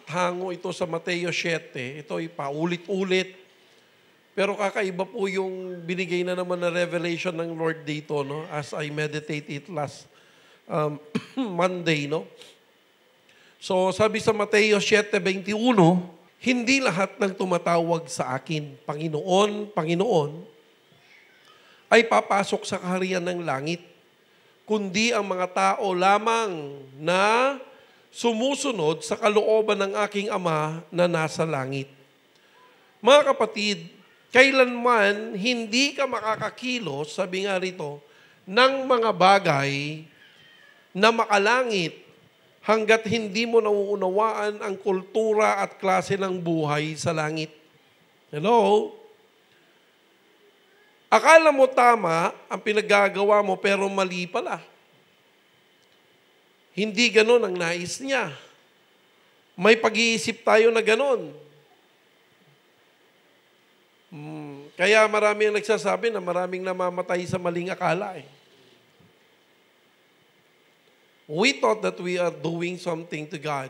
Hango ito sa Mateo 7. Ito ay paulit-ulit. Pero kakaiba po yung binigay na naman na revelation ng Lord dito, no? As I meditate it last Monday, no? So, sabi sa Mateo 7:21, hindi lahat ng tumatawag sa akin, Panginoon, Panginoon, ay papasok sa kaharian ng langit, kundi ang mga tao lamang na sumusunod sa kalooban ng aking Ama na nasa langit. Mga kapatid, kailanman hindi ka makakakilos, sabi nga rito, ng mga bagay na makalangit hanggat hindi mo nauunawaan ang kultura at klase ng buhay sa langit. Hello? Akala mo tama ang pinaggagawa mo pero mali pala. Hindi ganon ang nais niya. May pag-iisip tayo na ganon. Kaya marami ang nagsasabi na maraming namamatay sa maling akala eh. We thought that we are doing something to God.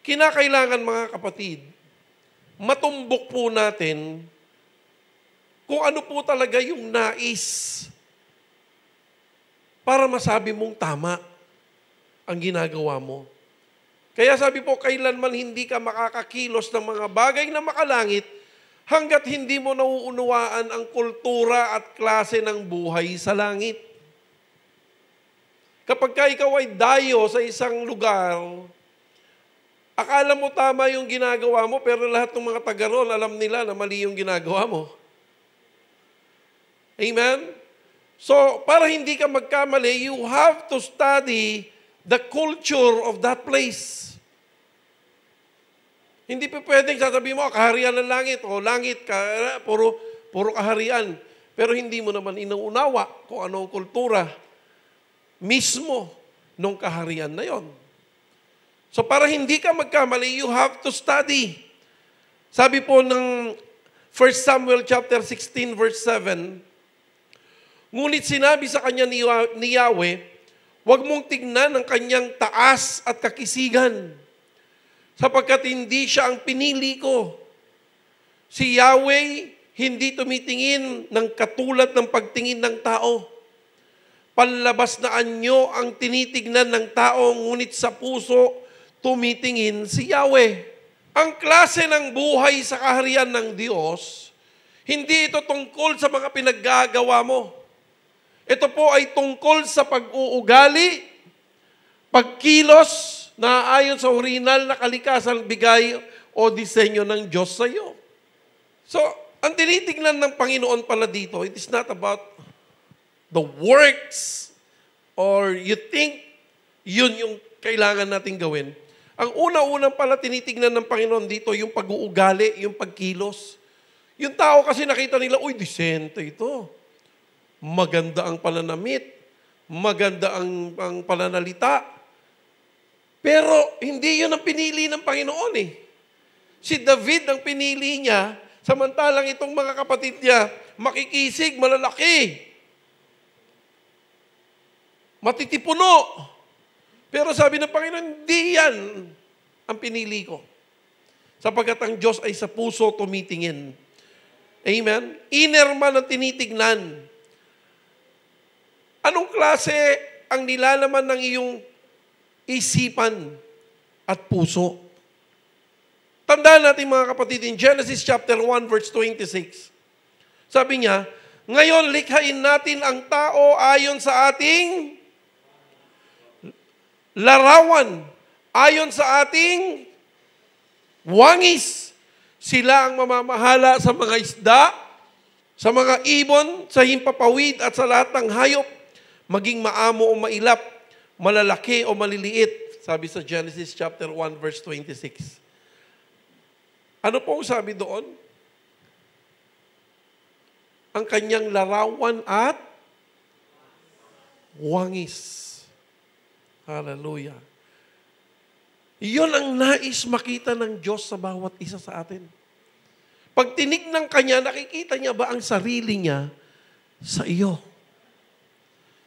Kinakailangan mga kapatid, matumbok po natin kung ano po talaga yung nais para masabi mong tama ang ginagawa mo. Kaya sabi po, kailanman hindi ka makakakilos ng mga bagay na makalangit hanggat hindi mo nauunawaan ang kultura at klase ng buhay sa langit. Kapag ka ikaw ay dayo sa isang lugar, akala mo tama yung ginagawa mo, pero lahat ng mga taga roon, alam nila na mali yung ginagawa mo. Amen? So, para hindi ka magkamali, you have to study the culture of that place. Hindi pa pwedeng sasabihin mo, kaharian ng langit, o langit, puro kaharian. Pero hindi mo naman inuunawa kung ano ang kultura mismo nung kaharian na yon. So para hindi ka magkamali, you have to study. Sabi po ng 1 Samuel chapter 16 verse 7, ngunit sinabi sa kanya ni Yahweh, huwag mong tignan ang kanyang taas at kakisigan, sapagkat hindi siya ang pinili ko. Si Yahweh hindi tumitingin ng katulad ng pagtingin ng tao. Panlabas na anyo ang tinitignan ng tao, ngunit sa puso tumitingin si Yahweh. Ang klase ng buhay sa kaharian ng Diyos, hindi ito tungkol sa mga pinaggagawa mo. Ito po ay tungkol sa pag-uugali, pagkilos na ayon sa orihinal na kalikasan bigay o disenyo ng Diyos sa iyo. So, ang tinitignan ng Panginoon pala dito, it is not about the works or you think yun yung kailangan nating gawin. Ang una-unang pala tinitignan ng Panginoon dito, yung pag-uugali, yung pagkilos. Yung tao kasi nakita nila, uy, disente ito. Maganda ang pananamit. Maganda ang pananalita. Pero hindi yun ang pinili ng Panginoon eh. Si David ang pinili niya, samantalang itong mga kapatid niya, makikisig, malalaki. Matitipuno. Pero sabi ng Panginoon, hindi yan ang pinili ko. Sapagkat ang Diyos ay sa puso tumitingin. Amen? Inner man ang tinitignan. Anong klase ang nilalaman ng iyong isipan at puso? Tandaan natin mga kapatid, in Genesis chapter 1 verse 26. Sabi niya, ngayon likhain natin ang tao ayon sa ating larawan, ayon sa ating wangis. Sila ang mamamahala sa mga isda, sa mga ibon, sa himpapawid at sa lahat ng hayop, maging maamo o mailap, malalaki o maliliit. Sabi sa Genesis chapter 1 verse 26. Ano pong sabi doon? Ang kanyang larawan at wangis. Hallelujah. Iyon ang nais makita ng Diyos sa bawat isa sa atin. Pag tinignan ka niya, nakikita niya ba ang sarili niya sa iyo?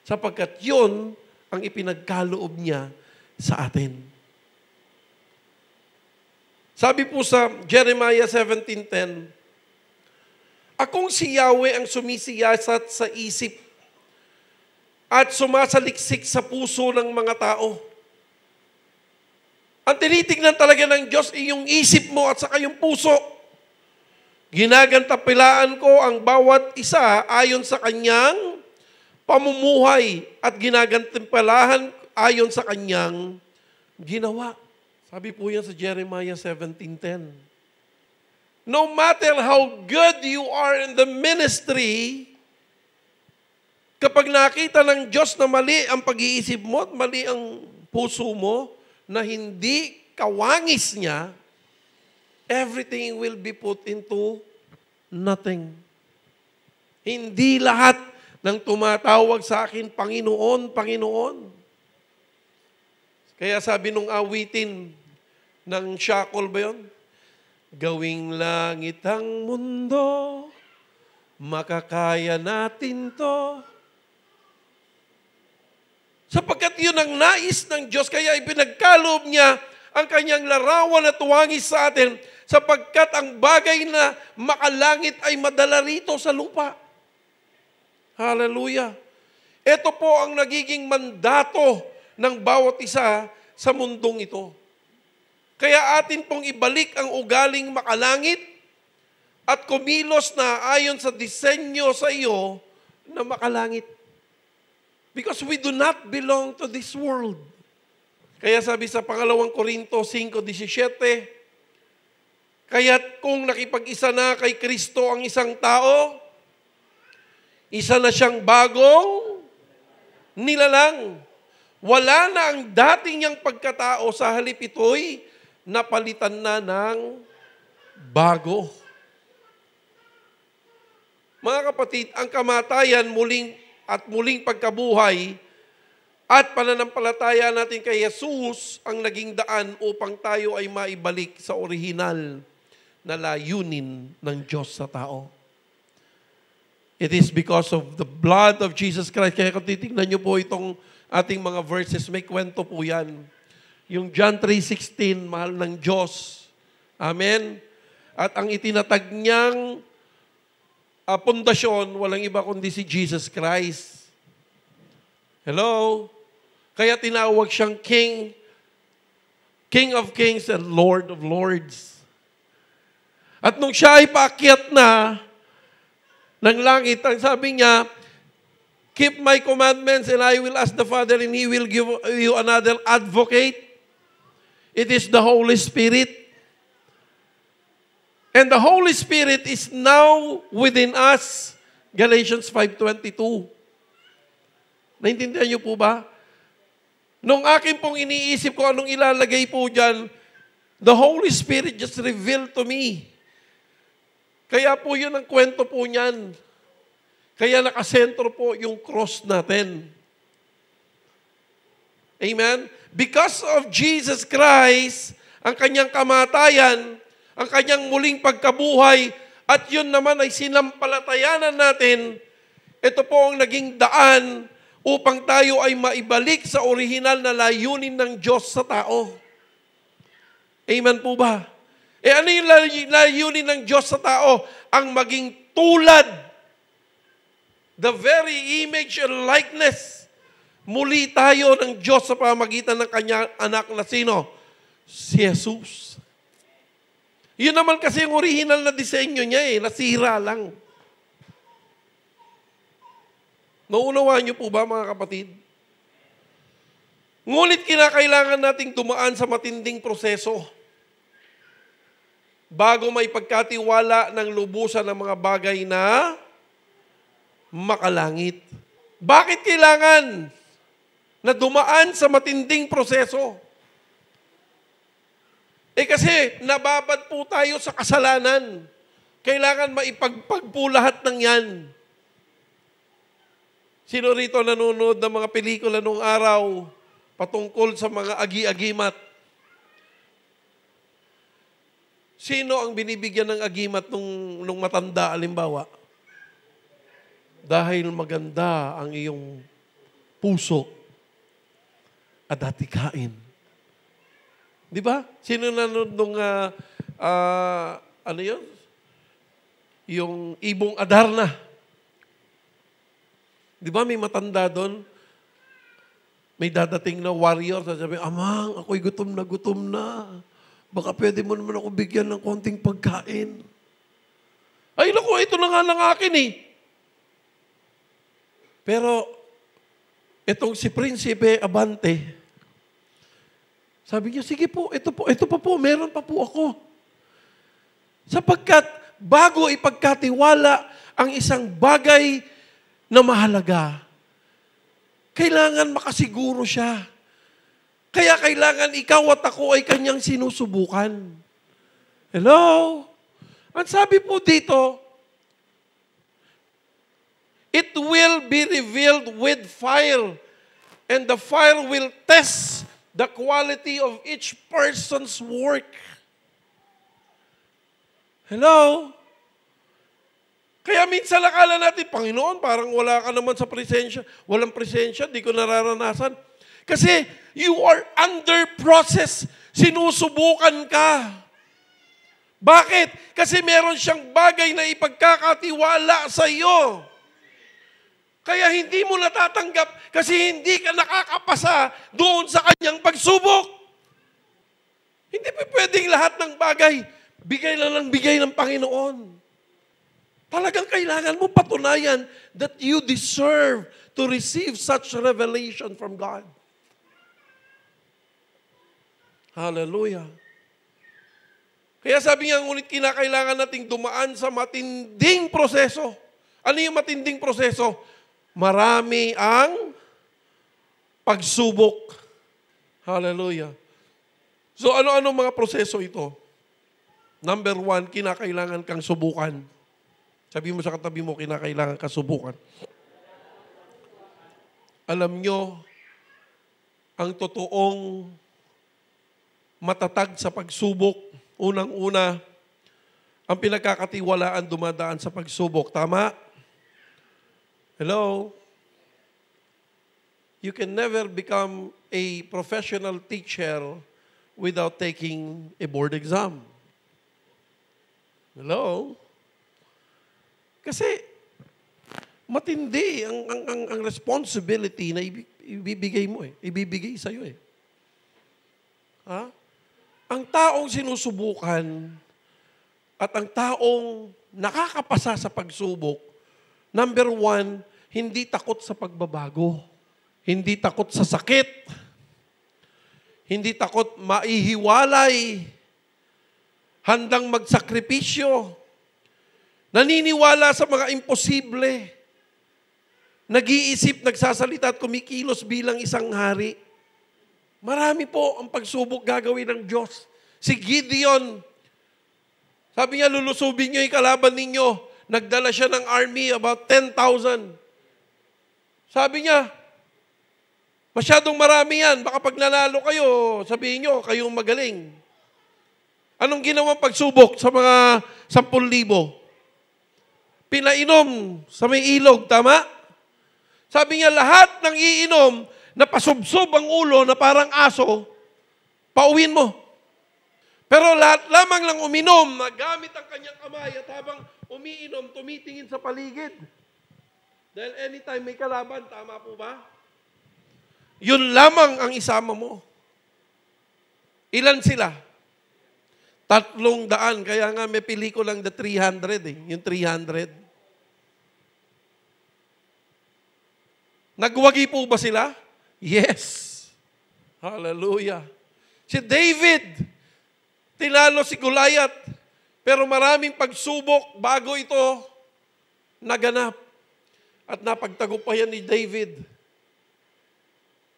Sapagkat yun ang ipinagkaloob niya sa atin. Sabi po sa Jeremiah 17:10, akong si Yahweh ang sumisiyasat sa isip at sumasaliksik sa puso ng mga tao. Ang tinitignan talaga ng Diyos ay yung isip mo at saka yung puso. Ginagantapilaan ko ang bawat isa ayon sa kanyang pamumuhay at ginagantimpalahan ayon sa kanyang ginawa. Sabi po yan sa Jeremiah 17:10. No matter how good you are in the ministry, kapag nakita ng Diyos na mali ang pag-iisip mo at mali ang puso mo, na hindi kawangis niya, everything will be put into nothing. Hindi lahat ng tumatawag sa akin, Panginoon, Panginoon. Kaya sabi nung awitin ng Shackle ba yun? Gawing langit ang mundo, makakaya natin to. Sapagkat yun ang nais ng Diyos, kaya ipinagkaloob niya ang kanyang larawan at tuwangis sa atin, sapagkat ang bagay na makalangit ay madala rito sa lupa. Hallelujah. Ito po ang nagiging mandato ng bawat isa sa mundong ito. Kaya atin pong ibalik ang ugaling makalangit at kumilos na ayon sa disenyo sa iyo na makalangit. Because we do not belong to this world. Kaya sabi sa 2 Korinto 5:17, kaya't kung nakipag-isa na kay Kristo ang isang tao, isa na siyang bagong nilalang. Wala na ang dating niyang pagkatao, sa halip ito'y napalitan na ng bago. Mga kapatid, ang kamatayan muling pagkabuhay at pananampalataya natin kay Jesus ang naging daan upang tayo ay maibalik sa orihinal na layunin ng Diyos sa tao. It is because of the blood of Jesus Christ. Kaya kung titignan niyo po itong ating mga verses, may kwento po yan. Yung John 3:16, mahal ng Diyos. Amen? At ang itinatag niyang pundasyon, walang iba kundi si Jesus Christ. Hello? Kaya tinawag siyang King of Kings and Lord of Lords. At nung siya ay paakyat na ng langit, ang sabi niya, keep my commandments and I will ask the Father and He will give you another advocate. It is the Holy Spirit. And the Holy Spirit is now within us. Galatians 5:22. Naintindihan niyo po ba? Nung akin pong iniisip ko anong ilalagay po dyan, the Holy Spirit just revealed to me. Kaya po yun ang kwento po niyan. Kaya nakasentro po yung cross natin. Amen? Because of Jesus Christ, ang kanyang kamatayan, ang kanyang muling pagkabuhay, at yun naman ay sinampalatayanan natin, ito po ang naging daan upang tayo ay maibalik sa orihinal na layunin ng Diyos sa tao. Amen po ba? Ano yung layunin ng Diyos sa tao? Ang maging tulad, the very image and likeness. Muli tayo ng Diyos sa pamagitan ng kanyang anak na sino? Si Jesus. Yun naman kasi yung original na disenyo niya nasira lang. Naunawaan niyo po ba mga kapatid? Ngunit kinakailangan nating dumaan sa matinding proseso bago may pagkatiwala ng lubusan ng mga bagay na makalangit. Bakit kailangan na dumaan sa matinding proseso? Kasi nababad po tayo sa kasalanan. Kailangan maipagpag po lahat ng yan. Sino rito nanonood ng mga pelikula nung araw patungkol sa mga agi-agimat? Sino ang binibigyan ng agimat nung matanda, alimbawa? Dahil maganda ang iyong puso at datikain. Di ba? Sino nanonood nung ano yun? Yung ibong Adarna. Di ba may matanda doon? May dadating na warrior, sasabihin, Amang, ako'y gutom na gutom na. Baka pwede mo naman ako bigyan ng konting pagkain. Ay, naku, ito na nga lang akin eh. Pero, itong si Prinsipe Abante, sabi niya, sige po, ito pa po, meron pa po ako. Sapagkat, bago ipagkatiwala ang isang bagay na mahalaga, kailangan makasiguro siya. Kaya kailangan ikaw at ako ay kanyang sinusubukan. Hello? Ang sabi po dito, it will be revealed with fire, and the fire will test the quality of each person's work. Hello? Kaya minsan akala natin, Panginoon, parang wala ka naman sa presensya. Walang presensya, di ko nararanasan. Kasi you are under process. Sinusubukan ka. Bakit? Kasi meron siyang bagay na ipagkakatiwala sa iyo. Kaya hindi mo natatanggap kasi hindi ka nakakapasa doon sa kanyang pagsubok. Hindi pa pwedeng lahat ng bagay, bigay lang ng bigay ng Panginoon. Talagang kailangan mo patunayan that you deserve to receive such revelation from God. Hallelujah. Kaya sabi niya, ngunit kinakailangan nating dumaan sa matinding proseso. Ano yung matinding proseso? Marami ang pagsubok. Hallelujah. So ano-ano mga proseso ito? Number 1, kinakailangan kang subukan. Sabi mo sa katabi mo, kinakailangan kang subukan. Alam nyo, ang totoong matatag sa pagsubok, unang-una, ang pinagkakatiwalaan dumadaan sa pagsubok. Tama? Hello? You can never become a professional teacher without taking a board exam. Hello? Kasi matindi ang responsibility na ibibigay mo ibibigay sa iyo Ha? Ang taong sinusubukan at ang taong nakakapasa sa pagsubok, number 1, hindi takot sa pagbabago. Hindi takot sa sakit. Hindi takot maihiwalay. Handang magsakripisyo. Naniniwala sa mga imposible. Nag-iisip, nagsasalita at kumikilos bilang isang hari. Marami po ang pagsubok gagawin ng Diyos. Si Gideon, sabi niya, lulusubin niyo yung kalaban ninyo. Nagdala siya ng army, about 10,000. Sabi niya, masyadong marami yan. Baka pag nanalo kayo, sabihin niyo, kayong magaling. Anong ginawang pagsubok sa mga 10,000? Pinainom sa may ilog, tama? Sabi niya, lahat ng iinom na pasubsob ang ulo na parang aso, pauwin mo. Pero lahat lamang lang uminom na gamit ang kanyang kamay at habang umiinom, tumitingin sa paligid. Dahil anytime may kalaban, tama po ba? Yun lamang ang isama mo. Ilan sila? 300, kaya nga may pelikulang The 300 yung 300. Nagwagi po ba sila? Yes. Hallelujah. Si David, tinalo si Goliath, pero maraming pagsubok bago ito naganap. At napagtagumpayan ni David.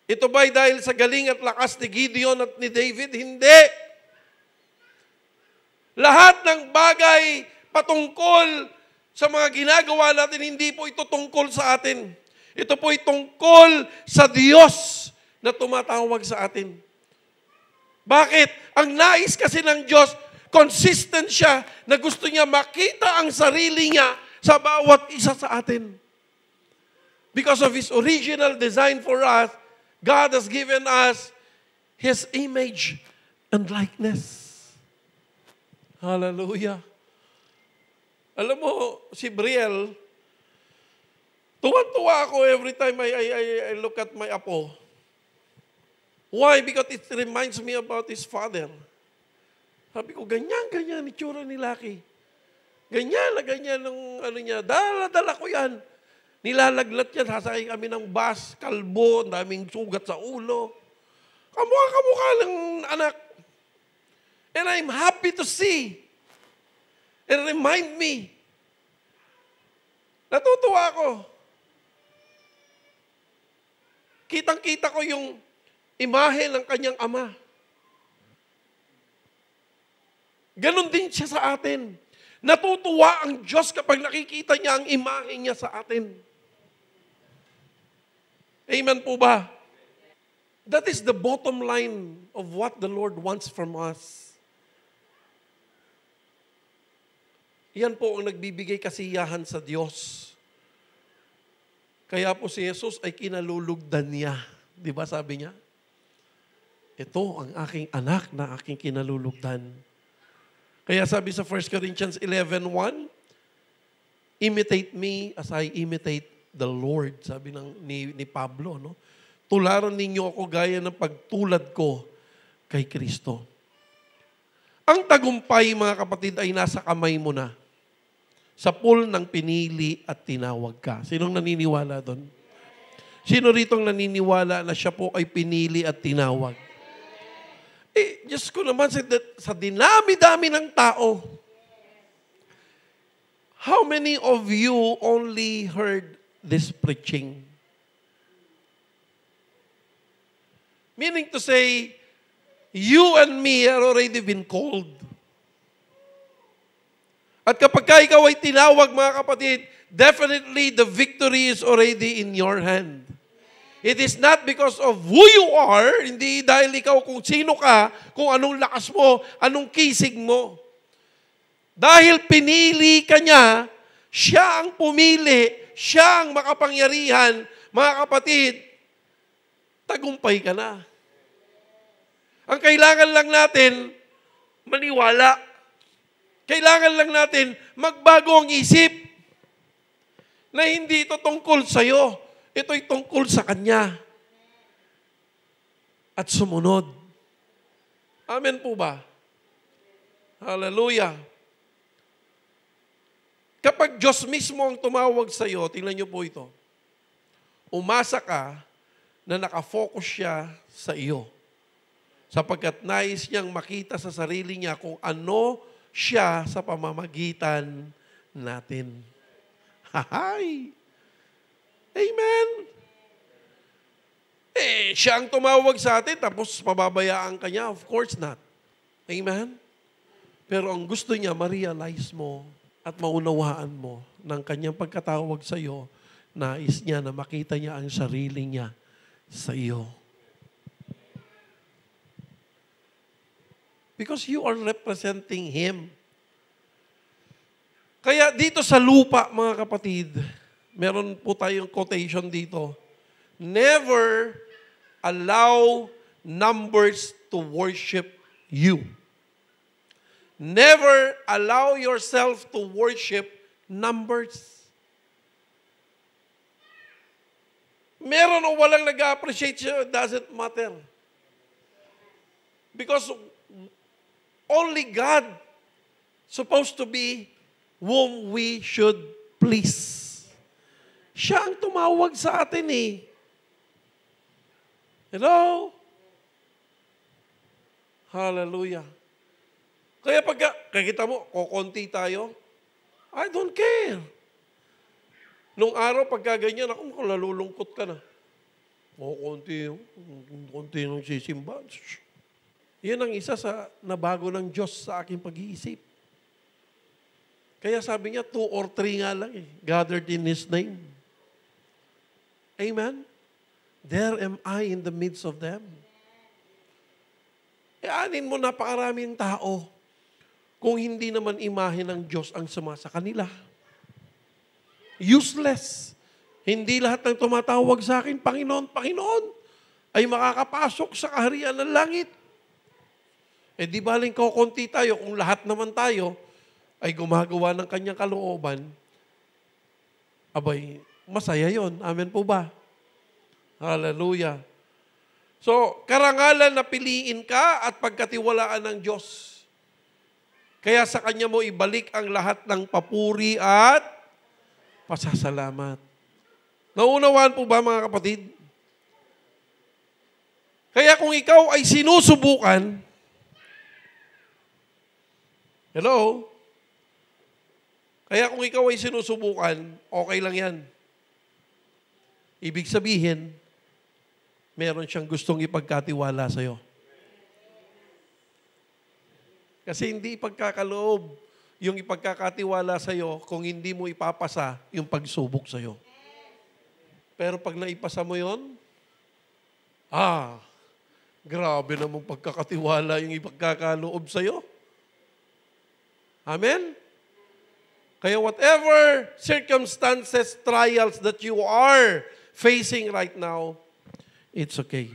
Ito ba'y dahil sa galing at lakas ni Gideon at ni David? Hindi. Lahat ng bagay patungkol sa mga ginagawa natin, hindi po ito tungkol sa atin. Ito po ay tungkol sa Diyos na tumatawag sa atin. Bakit? Ang nais kasi ng Diyos, consistent siya na gusto niya makita ang sarili niya sa bawat isa sa atin. Because of His original design for us, God has given us His image and likeness. Hallelujah. Alam mo, si Brielle, tuwan-tuwa ako every time I look at my apo. Why? Because it reminds me about his father. Sabi ko, ganyan, itsura ni Lucky. Ganyan ng ano niya. Dala-dala ko yan. Nilalaglat yan, sasakay kami ng bus, kalbo, daming sugat sa ulo. Kamukha ng anak. And I'm happy to see. And remind me. Natutuwa ako. Kitang-kita ko yung imahe ng kanyang ama. Ganon din siya sa atin. Natutuwa ang Diyos kapag nakikita niya ang imahe niya sa atin. Amen po ba? That is the bottom line of what the Lord wants from us. Yan po ang nagbibigay kasiyahan sa Diyos. Kaya po si Jesus ay kinalulugdan niya. Di ba sabi niya? Ito ang aking anak na aking kinalulugdan. Kaya sabi sa 1 Corinthians 11:1, imitate me as I imitate the Lord. Sabi ni Pablo, no? Tularan ninyo ako gaya ng pagtulad ko kay Kristo. Ang tagumpay, mga kapatid, ay nasa kamay mo na. Sa pool ng pinili at tinawag ka. Sinong naniniwala doon? Sino ritong naniniwala na siya po ay pinili at tinawag? Diyos ko naman, sa dinami-dami ng tao, how many of you only heard this preaching? Meaning to say, you and me are already been called. At kapag ikaw ay tinawag, mga kapatid, definitely the victory is already in your hand. It is not because of who you are, hindi dahil ikaw kung sino ka, kung anong lakas mo, anong kisig mo. Dahil pinili ka niya, siya ang pumili, siya ang makapangyarihan, mga kapatid, tagumpay ka na. Ang kailangan lang natin, maniwala. Kailangan lang natin magbago ang isip na hindi ito tungkol sa'yo. Ito'y tungkol sa Kanya. At sumunod. Amen po ba? Hallelujah. Kapag Diyos mismo ang tumawag sa'yo, tingnan niyo po ito. Umasa ka na nakafocus siya sa iyo. Sapagkat nais niyang makita sa sarili niya kung ano siya sa pamamagitan natin. Hahay! Amen! Siya ang tumawag sa atin, tapos pababayaan ka niya? Of course not. Amen? Pero ang gusto niya, ma-realize mo at maunawaan mo ng kanyang pagkatawag sa iyo, nais niya na makita niya ang sarili niya sa iyo. Because you are representing Him. Kaya dito sa lupa, mga kapatid, meron po tayong quotation dito. Never allow numbers to worship you. Never allow yourself to worship numbers. Meron o walang nag-appreciate siya, doesn't matter. Because only God supposed to be whom we should please. Siya ang tumawag sa atin eh. Hello? Hallelujah. Kaya kakita mo, kukunti tayo, I don't care. Nung araw, pagka ganyan, ako nalulungkot ka na. Konti nung sisimba. Yan ang isa sa nabago ng Diyos sa aking pag-iisip. Kaya sabi niya, 2 or 3 nga lang eh, gathered in His name. Amen? There am I in the midst of them. Anin mo, napakaraming tao kung hindi naman imahe ng Diyos ang sumasa kanila. Useless. Hindi lahat ng tumatawag sa akin, Panginoon, Panginoon, ay makakapasok sa kaharian ng langit. Eh di baling konti tayo kung lahat naman tayo ay gumagawa ng kanyang kalooban, abay, masaya yon. Amen po ba? Hallelujah. So, karangalan na piliin ka at pagkatiwalaan ng Diyos. Kaya sa Kanya mo ibalik ang lahat ng papuri at pasasalamat. Naunawaan po ba mga kapatid? Kaya kung ikaw ay sinusubukan, hello? Kaya kung ikaw ay sinusubukan, okay lang yan. Ibig sabihin, meron siyang gustong ipagkatiwala sa'yo. Kasi hindi ipagkakaloob yung ipagkakatiwala sa'yo kung hindi mo ipapasa yung pagsubok sa'yo. Pero pag naipasa mo yon, grabe namang pagkakatiwala yung ipagkakaloob sa'yo. Amen? Kaya whatever circumstances, trials that you are facing right now, it's okay.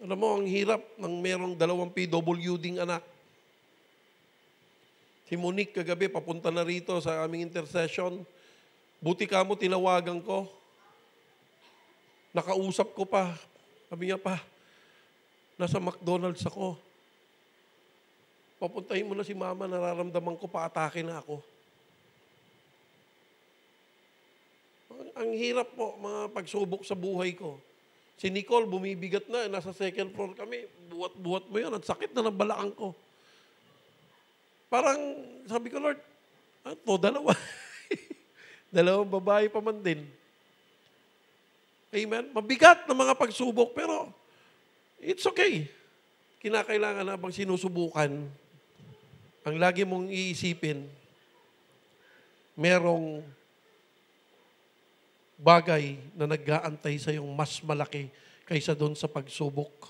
Alam mo, ang hirap ng merong 2 PWDing anak. Si Monique kagabi, papunta na rito sa aming intercession. Buti ka mo, tinawagan ko. Nakausap ko pa. Sabi niya pa, nasa McDonald's ako. Papuntahin mo na si mama, nararamdaman ko pa, atake na ako. Ang hirap po, mga pagsubok sa buhay ko. Si Nicole, bumibigat na, nasa 2nd floor kami. Buhat-buhat mo yan, ang sakit na ng balakang ko. Parang, sabi ko, Lord, dalawa. Dalawang babae pa man din. Amen? Mabigat na mga pagsubok, pero it's okay. Kinakailangan habang sinusubukan, ang lagi mong iisipin, merong bagay na nag-aantay sa iyong mas malaki kaysa doon sa pagsubok.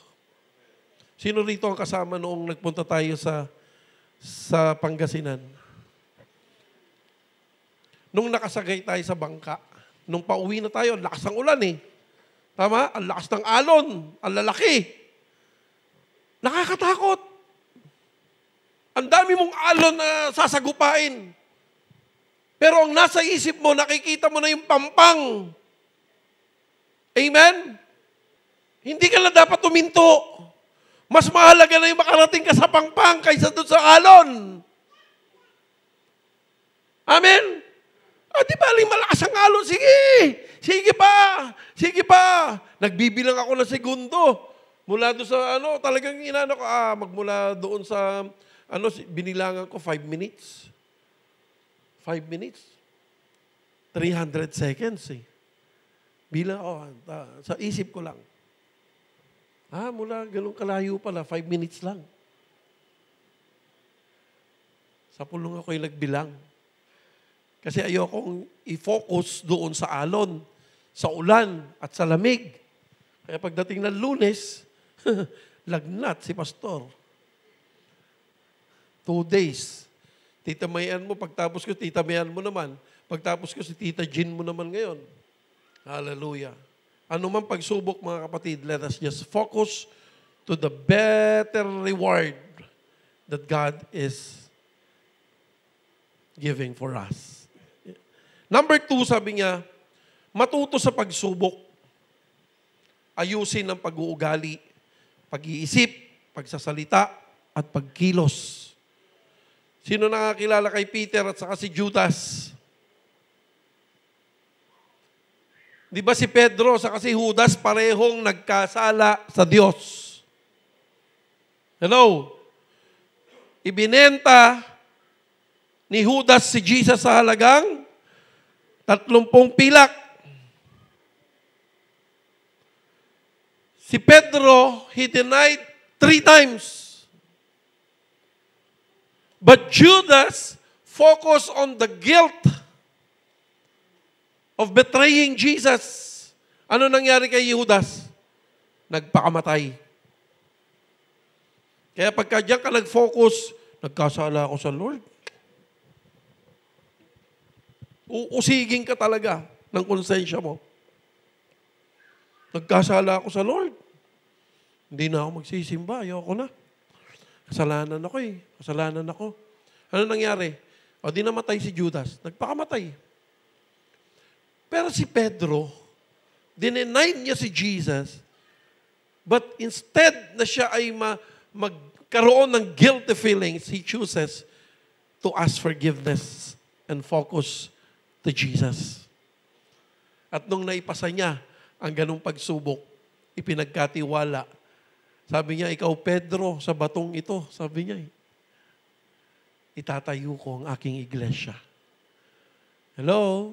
Sino rito ang kasama noong nagpunta tayo sa Pangasinan? Nung nakasagay tayo sa bangka, nung pauwi na tayo, ang lakas ng ulan eh. Tama? Ang lakas ng alon, ang lalaki. Nakakatakot. Ang dami mong alon na sasagupain. Pero ang nasa isip mo, nakikita mo na yung pampang. Amen? Hindi ka na dapat tuminto. Mas mahalaga na yung makarating ka sa pampang kaysa doon sa alon. Amen? Di ba, malakas ang alon? Sige! Sige pa! Sige pa! Nagbibilang ako ng segundo. Mula doon sa, talagang inano ko, magmula doon sa, binilangan ko 5 minutes. 5 minutes. 300 seconds eh. Bilang ako, sa isip ko lang. Mula ganun kalayo pala, 5 minutes lang. Sa pulong ako'y nagbilang. Kasi ayokong i-focus doon sa alon, sa ulan, at sa lamig. Kaya pagdating ng Lunes, lagnat si pastor. 2 days. Tita Mayan mo, pagtapos ko, Tita Mayan mo naman. Pagtapos ko, si Tita Jean mo naman ngayon. Hallelujah. Ano man pagsubok, mga kapatid, let us just focus to the better reward that God is giving for us. Number 2, sabi niya, matuto sa pagsubok. Ayusin ang pag-uugali, pag-iisip, pagsasalita, at pagkilos. Sino nakakilala kay Peter at saka si Judas? Di ba si Pedro at saka si Judas parehong nagkasala sa Diyos? Hello? Ibinenta ni Judas si Jesus sa halagang 30 pilak. Si Pedro, he denied 3 times. But Judas focused on the guilt of betraying Jesus. Ano nangyari kay Judas? Nagpakamatay. Kaya pagka diyan ka nag-focus, nagkasala ako sa Lord. Uusigin ka talaga ng konsensya mo. Nagkasala ako sa Lord. Hindi na ako magsisimba. Ayoko na. Kasalanan ako eh. Kasalanan ako. Ano nangyari? O di namatay si Judas. Nagpakamatay. Pero si Pedro, dinenied niya si Jesus, but instead na siya ay magkaroon ng guilty feelings, he chooses to ask forgiveness and focus to Jesus. At nung naipasa niya ang ganung pagsubok, ipinagkatiwala. Sabi niya, ikaw Pedro, sa batong ito, sabi niya, itatayo ko ang aking iglesia. Hello?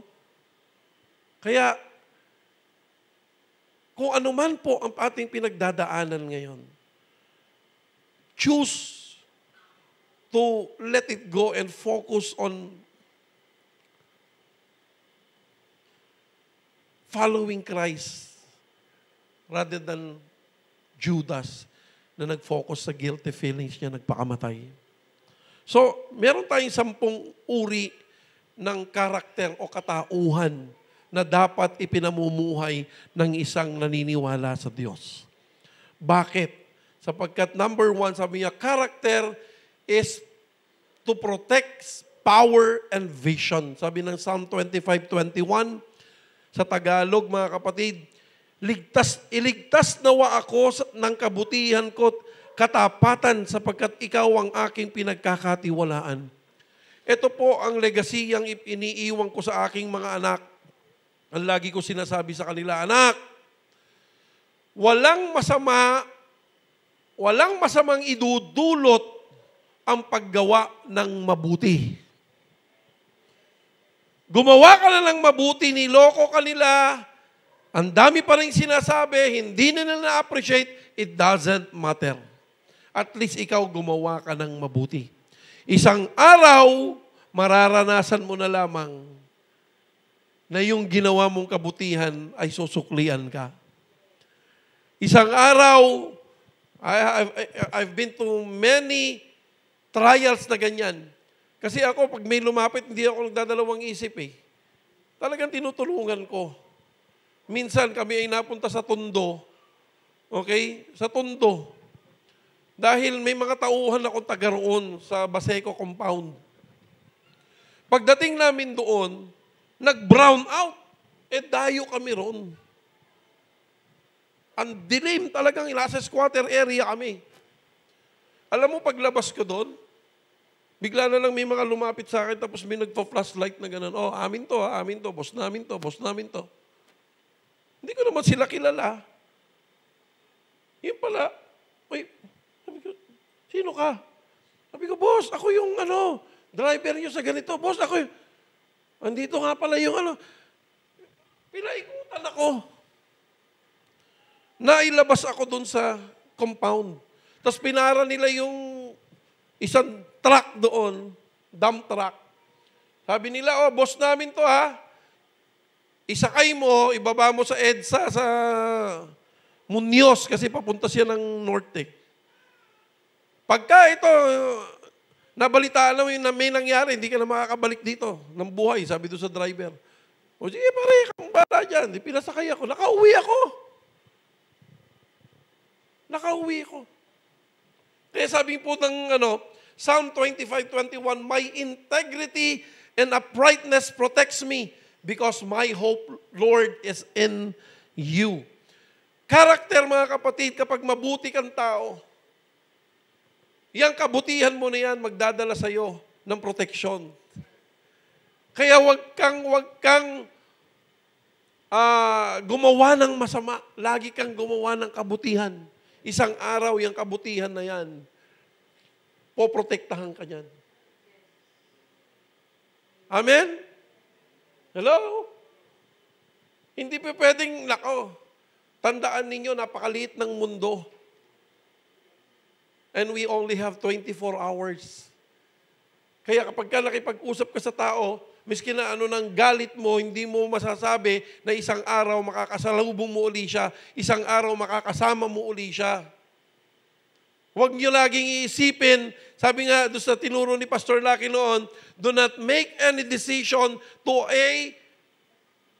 Kaya, kung ano man po ang ating pinagdadaanan ngayon, choose to let it go and focus on following Christ rather than Judas na nag-focus sa guilty feelings niya, nagpakamatay. So, meron tayong 10 uri ng karakter o katauhan na dapat ipinamumuhay ng isang naniniwala sa Diyos. Bakit? Sapagkat number 1, sabi niya, character is to protect power and vision. Sabi ng Psalm 25:21, sa Tagalog, mga kapatid, iligtas nawa ako ng kabutihan ko, katapatan, sapagkat ikaw ang aking pinagkakatiwalaan. Ito po ang legacy ang iniiwan ko sa aking mga anak. Ang lagi ko sinasabi sa kanila, anak, walang masamang idudulot ang paggawa ng mabuti. Gumawa ka na ng mabuti, niloko ka nila, ang dami pa rin sinasabi, hindi nila na-appreciate, it doesn't matter. At least ikaw gumawa ka ng mabuti. Isang araw, mararanasan mo na lamang na yung ginawa mong kabutihan ay susuklian ka. Isang araw, I've been to many trials na ganyan. Kasi ako, pag may lumapit, hindi ako nagdadalawang isip eh. Talagang tinutulungan ko. Minsan kami ay napunta sa Tondo. Okay? Sa Tondo. Dahil may mga tauhan akong taga roon sa Baseco compound. Pagdating namin doon, nag-brown out. Dayo kami roon. Ang dilim talagang, nasa squatter area kami. Alam mo, paglabas ko doon, bigla na lang may mga lumapit sa akin, tapos may nagpa-flashlight na gano'n. Oh, amin to, boss namin to. Hindi ko naman sila kilala. Yun pala, sabi ko, sino ka? Sabi ko, boss, ako yung driver nyo sa ganito. Boss, ako yung, andito nga pala yung pinaikutan ako. Nailabas ako dun sa compound. Tapos pinara nila yung isang truck doon, dump truck. Sabi nila, boss namin to ha. Isakay mo, ibaba mo sa EDSA, sa Muñoz, kasi papunta siya ng norte. Pagka ito, nabalitaan mo na may nangyari, hindi ka na makakabalik dito ng buhay, sabi doon sa driver. O sige pare, kung bala dyan, pinasakay ako, nakauwi ako. Kaya sabi po ng Psalm 25:21, my integrity and uprightness protects me because my hope, Lord, is in you. Karakter, mga kapatid, kapag mabuti kang tao, yang kabutihan mo na yan, magdadala sa iyo ng proteksyon. Kaya wag kang gumawa ng masama. Lagi kang gumawa ng kabutihan. Isang araw, yung kabutihan na yan, poprotektahan ka niyan. Amen? Hello? Hindi pa pwedeng, tandaan ninyo, napakaliit ng mundo. And we only have 24 hours. Kaya kapag ka nakipag-usap ka sa tao, miski na ng galit mo, hindi mo masasabi na isang araw makakasalubong mo uli siya, isang araw makakasama mo uli siya. Huwag niyo laging iisipin, sabi nga doon sa tinuro ni Pastor Lucky noon, do not make any decision to a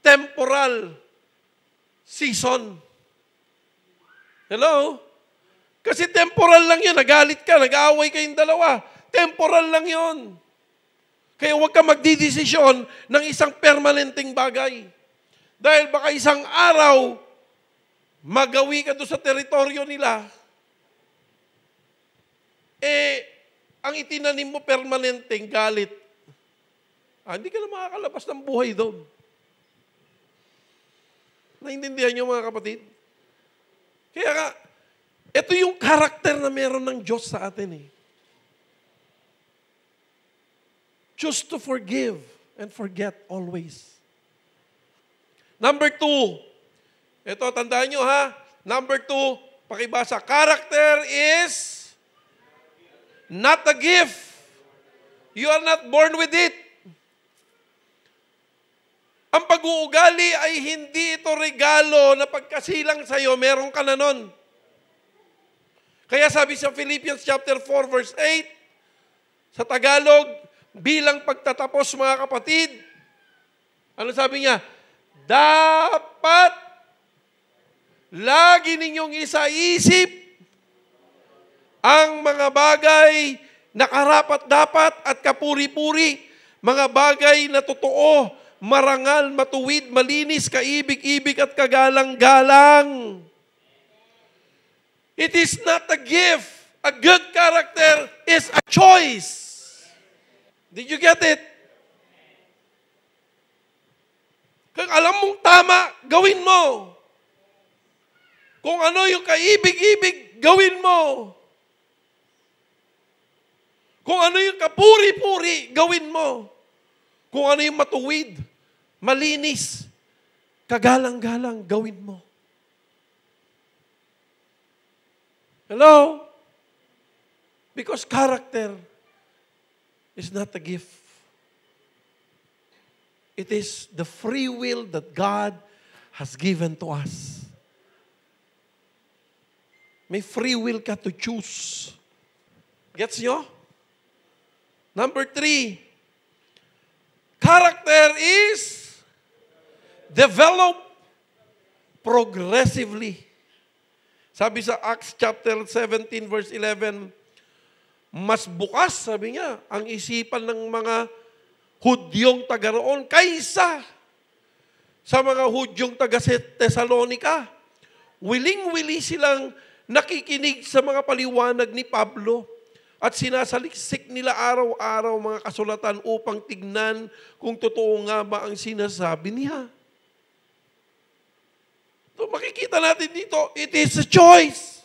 temporal season. Hello? Kasi temporal lang yun. Nagalit ka, nag-aaway kayong dalawa. Temporal lang yun. Kaya huwag ka magdidesisyon ng isang permanenteng bagay. Dahil baka isang araw, magawi ka doon sa teritoryo nila, ang itinanim mo permanenteng galit. Hindi ka na makakalabas ng buhay doon. Naintindihan niyo mga kapatid? Kaya nga, ito yung karakter na meron ng Diyos sa atin eh. Choose to forgive and forget always. Number 2, ito tandaan nyo ha, number 2, pakibasa, character is not a gift. You are not born with it. Ang pag-uugali ay hindi ito regalo na pagkasilang sa'yo, meron ka na nun. Kaya sabi sa Philippians chapter 4 verse 8, sa Tagalog, bilang pagtatapos mga kapatid, ano sabi niya? Dapat lagi ninyong isaisip ang mga bagay na karapat-dapat at kapuri-puri, mga bagay na totoo, marangal, matuwid, malinis, kaibig-ibig at kagalang-galang. It is not a gift. A good character is a choice. Did you get it? Kung alam mong tama, gawin mo. Kung ano yung kaibig-ibig, gawin mo. Kung ano yung kapuri-puri, gawin mo. Kung ano yung matuwid, malinis, kagalang-galang, gawin mo. Hello? Because character is not a gift. It is the free will that God has given to us. May free will ka to choose. Gets nyo? Number 3, character is developed progressively. Sabi sa Acts chapter 17 verse 11, mas bukas, sabi niya, ang isipan ng mga Hudyong taga roon kaysa sa mga Hudyong taga Thessalonica. Wiling-wili silang nakikinig sa mga paliwanag ni Pablo at sinasaliksik nila araw-araw mga kasulatan upang tignan kung totoo nga ba ang sinasabi niya. So makikita natin dito, it is a choice.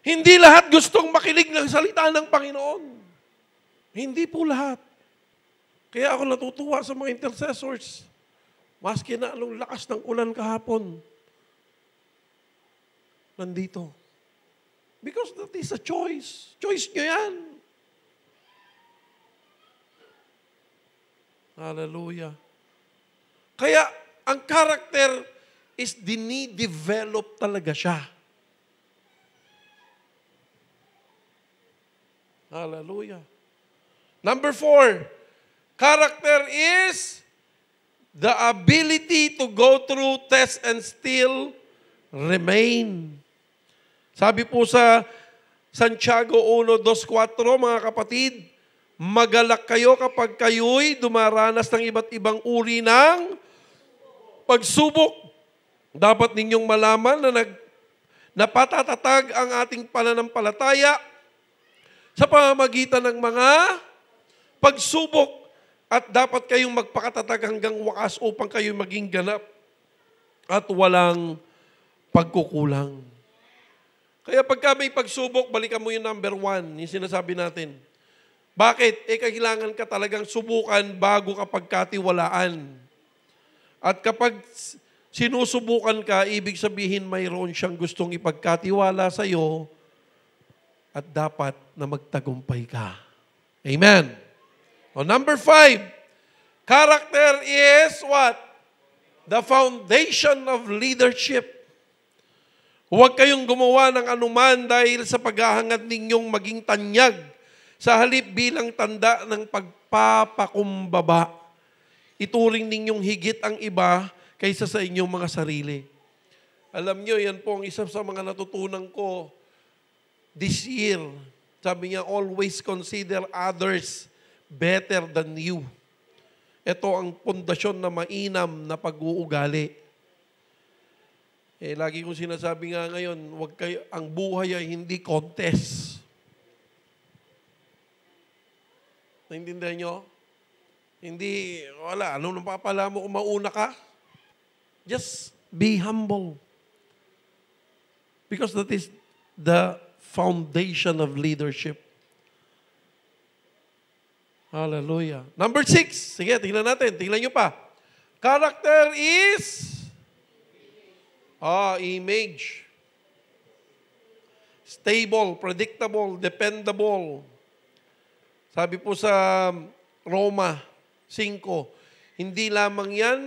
Hindi lahat gustong makinig ng salita ng Panginoon. Hindi po lahat. Kaya ako natutuwa sa mga intercessors. Maski na anong lakas ng ulan kahapon. Nandito. Because that is a choice. Choice nyo yan. Hallelujah. Kaya ang character is dinidevelop talaga siya. Hallelujah. Number 4, character is the ability to go through tests and still remain. Sabi po sa Santiago 1:2-4, mga kapatid, magalak kayo kapag kayo'y dumaranas ng iba't ibang uri ng pagsubok. Dapat ninyong malaman na napatatatag ang ating pananampalataya sa pamamagitan ng mga pagsubok at dapat kayong magpakatatag hanggang wakas upang kayo maging ganap at walang pagkukulang. Kaya pagka may pagsubok, balikan mo yung number 1, yung sinasabi natin. Bakit? Kailangan ka talagang subukan bago ka pagkatiwalaan. At kapag sinusubukan ka, ibig sabihin mayroon siyang gustong ipagkatiwala sa iyo at dapat na magtagumpay ka. Amen. O number 5, character is what? The foundation of leadership. Huwag kayong gumawa ng anuman dahil sa paghahangad ninyong maging tanyag sa halip bilang tanda ng pagpapakumbaba. Ituring ninyong higit ang iba kaysa sa inyong mga sarili. Alam nyo, yan po ang isa sa mga natutunan ko this year, sabi niya, always consider others better than you. Ito ang pundasyon na mainam na pag-uugali. Lagi kong sinasabi nga ngayon, ang buhay ay hindi contest. Naintindihan nyo? Hindi, wala. Ano nang papala mo kung mauna ka? Just be humble. Because that is the foundation of leadership. Hallelujah. Number 6. Sige, tingnan natin. Tingnan nyo pa. Character is image. Stable, predictable, dependable. Sabi po sa Roma 5, hindi lamang yan,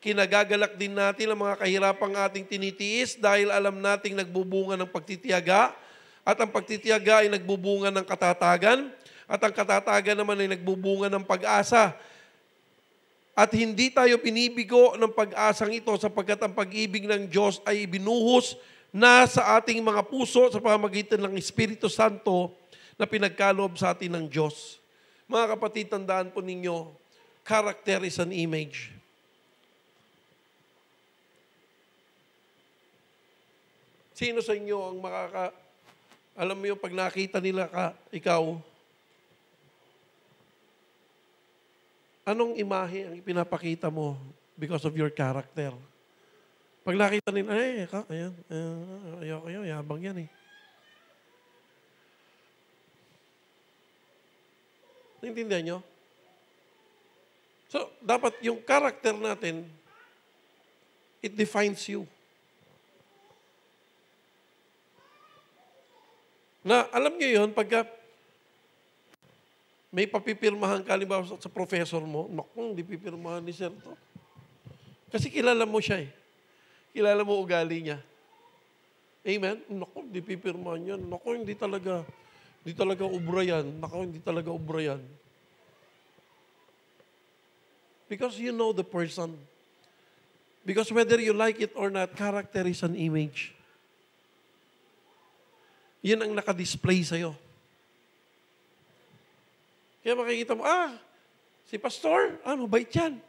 kinagagalak din natin ang mga kahirapang ating tinitiis dahil alam nating nagbubunga ng pagtitiyaga at ang pagtitiyaga ay nagbubunga ng katatagan at ang katatagan naman ay nagbubunga ng pag-asa. At hindi tayo pinibigo ng pag-asang ito sapagkat ang pag-ibig ng Diyos ay binuhos na sa ating mga puso sa pamamagitan ng Espiritu Santo na pinagkaloob sa atin ng Diyos. Mga kapatid, tandaan po ninyo, character is an image. Sino sa inyo ang alam mo yung pag nakita nila ikaw, anong imahe ang ipinapakita mo because of your character? Pag nakita nila, ayan, ayoko yun, yabang yan eh. Naintindihan nyo? So, dapat yung character natin, it defines you. Na, alam nyo yun, pagka may papipirmahan ka, halimbawa sa professor mo, naku, hindi pipirmahan ni sir to. Kasi kilala mo siya eh. Kilala mo ugali niya. Amen? Naku, hindi pipirmahan yan. Naku, hindi talaga ubra yan. Naku, hindi talaga ubra yan. Because you know the person. Because whether you like it or not, character is an image. Yan ang nakadisplay sa'yo. Kaya makikita mo, si pastor, mabait yan.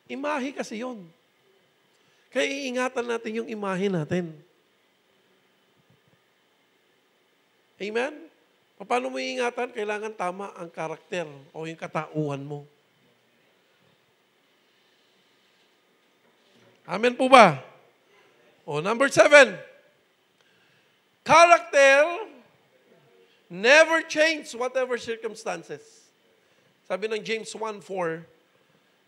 Imahe kasi yun. Kaya iingatan natin yung imahe natin. Amen? Paano mo iingatan? Kailangan tama ang karakter o yung katauhan mo. Amen po ba? Number 7. Character never change whatever circumstances. Sabi ng James 1:4,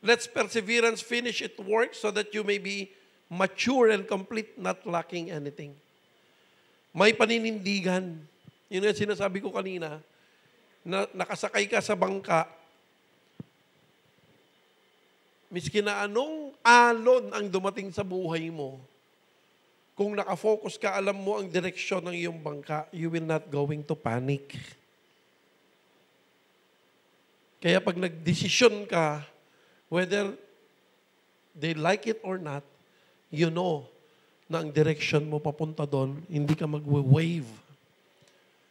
let's perseverance finish its work so that you may be mature and complete, not lacking anything. May paninindigan. Yun yung sinasabi ko kanina, na nakasakay ka sa bangka, miski na anong alon ang dumating sa buhay mo, kung nakafocus ka, alam mo ang direksyon ng iyong bangka, you will not going to panic. Kaya pag nagdesisyon ka, whether they like it or not, you know na ang direction mo papunta doon, hindi ka mag-wave.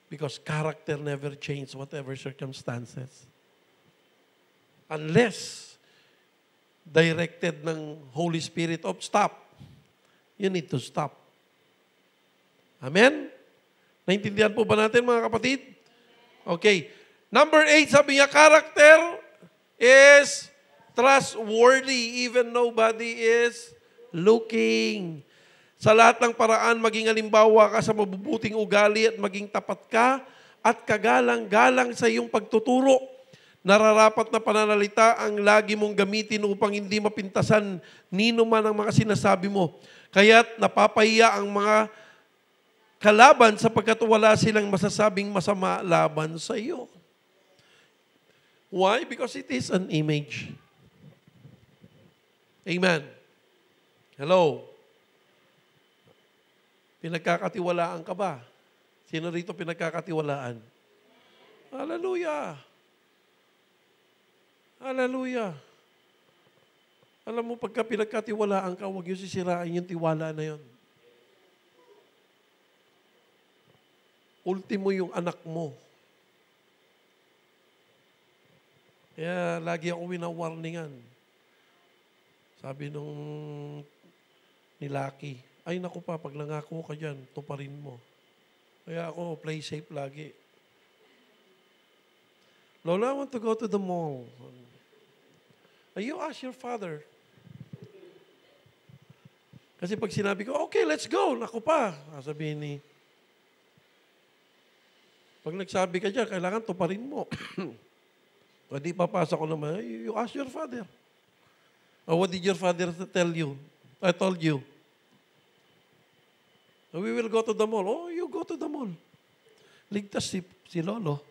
Because character never changes whatever circumstances. Unless directed ng Holy Spirit of stop, you need to stop. Amen? Naintindihan po ba natin mga kapatid? Okay. Number 8, sabi niya, character is trustworthy even nobody is looking. Sa lahat ng paraan, maging halimbawa ka sa mabubuting ugali at maging tapat ka at kagalang-galang sa iyong pagtuturo. Nararapat na pananalita ang lagi mong gamitin upang hindi mapintasan nino man ang mga sinasabi mo. Kaya't napapahiya ang mga kalaban sapagkat wala silang masasabing masama laban sa iyo. Why? Because it is an image. Amen. Hello. Pinagkakatiwalaan ka ba? Sino rito pinagkakatiwalaan? Hallelujah. Hallelujah. Alam mo, pagka pinagkatiwalaan ka, huwag yung sisirain yung tiwala na yun. ultimo yung anak mo. Kaya lagi ako winawarningan. Sabi nung ni Lucky, ay naku pa, pag nangako ka dyan, tuparin mo. Kaya ako, play safe lagi. Lola, I want to go to the mall. You ask your father. Kasi pag sinabi ko, okay, let's go. Naku pa. Sabihin ni, pag nagsabi ka dyan, kailangan tuparin mo. O di papasa ko naman, you ask your father. What did your father tell you? I told you. We will go to the mall. Oh, you go to the mall. Ligtas si Lolo.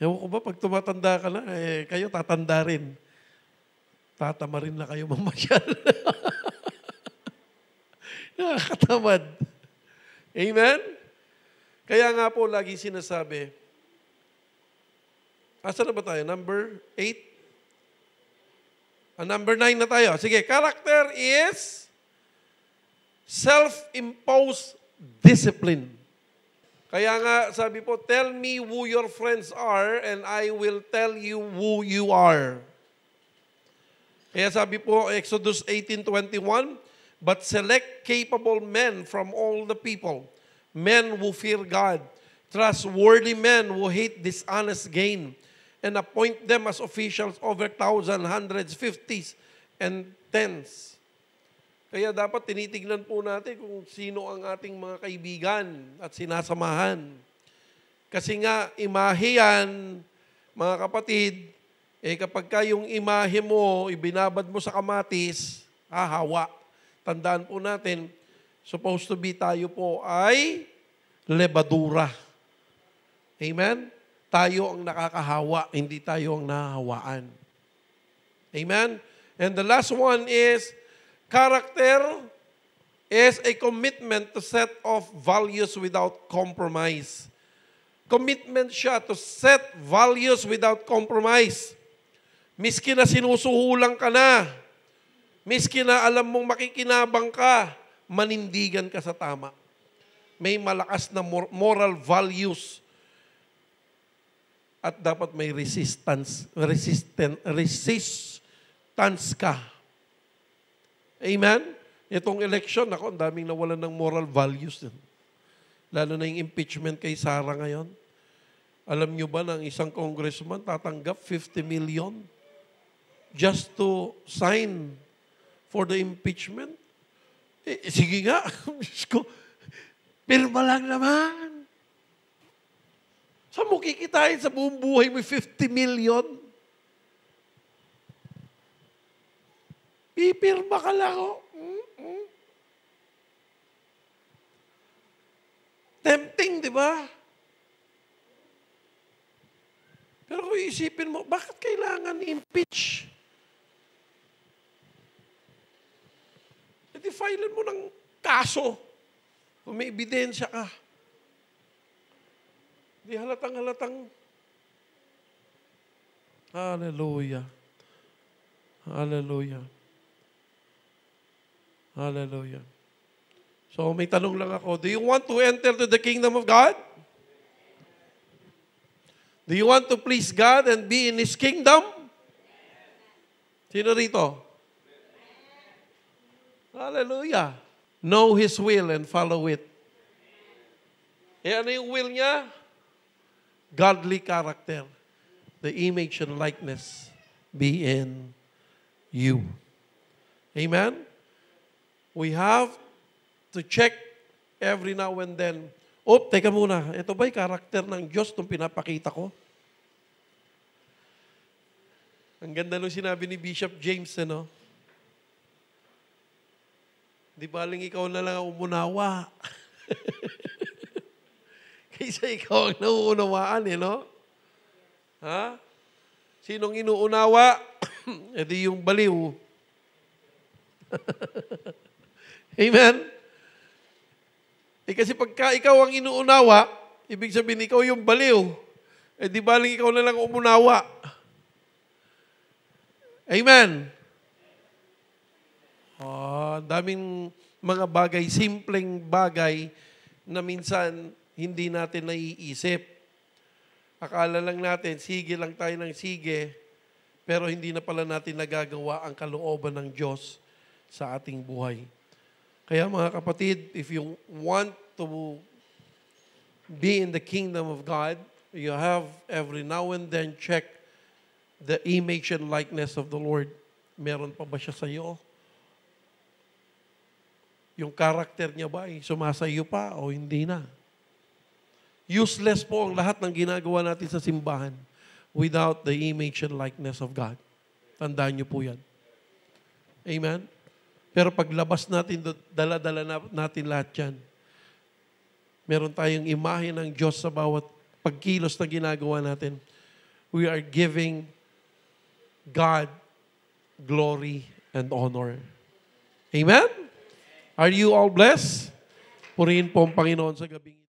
Ewan ko ba, pag tumatanda ka na, kayo tatanda rin. Tatama rin na kayo mamasyal. Nakakatamad. Amen? Kaya nga po, lagi sinasabi, asa na ba tayo? Number 8? Number 9 na tayo. Sige, character is self-imposed discipline. Kaya nga, sabi po, tell me who your friends are and I will tell you who you are. Kaya sabi po, Exodus 18:21, but select capable men from all the people, men who fear God, trustworthy men who hate dishonest gain, and appoint them as officials over thousands, hundreds, fifties, and tens. Kaya dapat tinitignan po natin kung sino ang ating mga kaibigan at sinasamahan. Kasi nga, imahe yan, mga kapatid, kapag ka yung imahe mo, ibinabad mo sa kamatis, hahawa. Tandaan po natin, supposed to be tayo po ay lebadura. Amen? Tayo ang nakakahawa, hindi tayo ang nahahawaan. Amen? And the last one is, character is a commitment to set off values without compromise. Commitment siya to set values without compromise. Miski na sinusuhulang ka na, miski na alam mong makikinabang ka, manindigan ka sa tama. May malakas na moral values at dapat may resistance ka. Amen? Itong election, ang daming nawalan ng moral values. Lalo na yung impeachment kay Sara ngayon. Alam nyo ba na ang isang congressman tatanggap 50 million just to sign for the impeachment? Sige nga. Pirma lang naman. Saan mo kikitain sa buong buhay mo 50 million? Pipirma ka lang, oh. Tempting, di ba? Pero kung isipin mo, bakit kailangan i-impeach? Filean mo ng kaso kung may ebidensya ka. Di halatang-halatang. Hallelujah. Hallelujah. Hallelujah. So may tanong lang ako, do you want to enter to the kingdom of God? Do you want to please God and be in His kingdom? Sino rito? Hallelujah. Know His will and follow it. Ano yung will niya? Godly character. The image and likeness be in you. Amen? We have to check every now and then. Teka muna. Ito ba'y karakter ng Diyos itong pinapakita ko? Ang ganda nung sinabi ni Bishop James, ano? Di baling ikaw na lang ang umunawa. Kaysa ikaw ang nauunawaan, no? Ha? Sinong inuunawa? Di yung baliw. Amen? Kasi pagka ikaw ang inuunawa, ibig sabihin ikaw yung baliw. Di baling ikaw na lang umunawa. Amen? Daming mga bagay, simpleng bagay na minsan hindi natin naiisip. Akala lang natin, sige lang tayo ng sige, pero hindi na pala natin nagagawa ang kalooban ng Diyos sa ating buhay. Kaya mga kapatid, if you want to be in the kingdom of God, you have every now and then check the image and likeness of the Lord. Meron pa ba siya sa iyo? Yung karakter niya ba ay sumasayo pa o hindi na? Useless po ang lahat ng ginagawa natin sa simbahan without the image and likeness of God. Tandaan niyo po yan. Amen? Pero paglabas natin, dala-dala natin lahat yan. Meron tayong imahe ng Diyos sa bawat pagkilos na ginagawa natin. We are giving God glory and honor. Amen? Are you all blessed? Purihin po ang Panginoon sa gabing